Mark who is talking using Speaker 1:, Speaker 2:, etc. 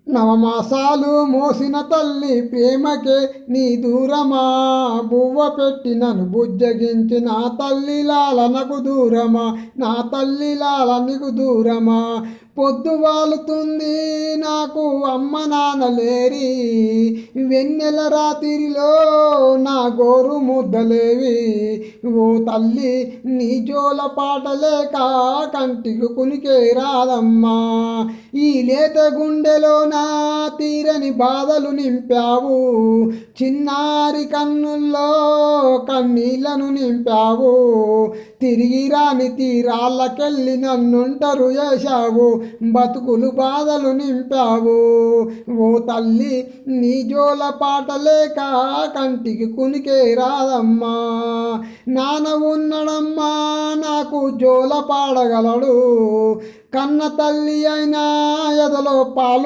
Speaker 1: నవమాసాలు మోసిన తల్లి ప్రేమకే నీ దూరమా, బువ్వ పెట్టి నన్ను బుజ్జగించి నా తల్లి లాలనకు దూరమా, నా తల్లి లాలనకు దూరమా. పొద్దు వాలుతుంది నాకు అమ్మ నాన్నలేరి, వెన్నెల రాత్రిలో నా గోరు ముద్దలేవి. ఓ తల్లి నీ జోల పాటలేక కంటికి కునికే రాదమ్మా. ఈ లేత గుండెలో నా తీరని బాధలు నింపావు, చిన్నారి కన్నుల్లో కన్నీళ్లను నింపావు. తిరిగి రాని తీరాళ్ళకెళ్ళి నన్నుంటరు చేశావు, బతుకులు బాధలు నింపావు. ఓ తల్లి నీ జోల పాటలేక కంటికి కునికే రాదమ్మా. నాన్న ఉన్నడమ్మా నాకు జోల పాడగలడు, కన్న తల్లి అయినా ఎదలో పాలు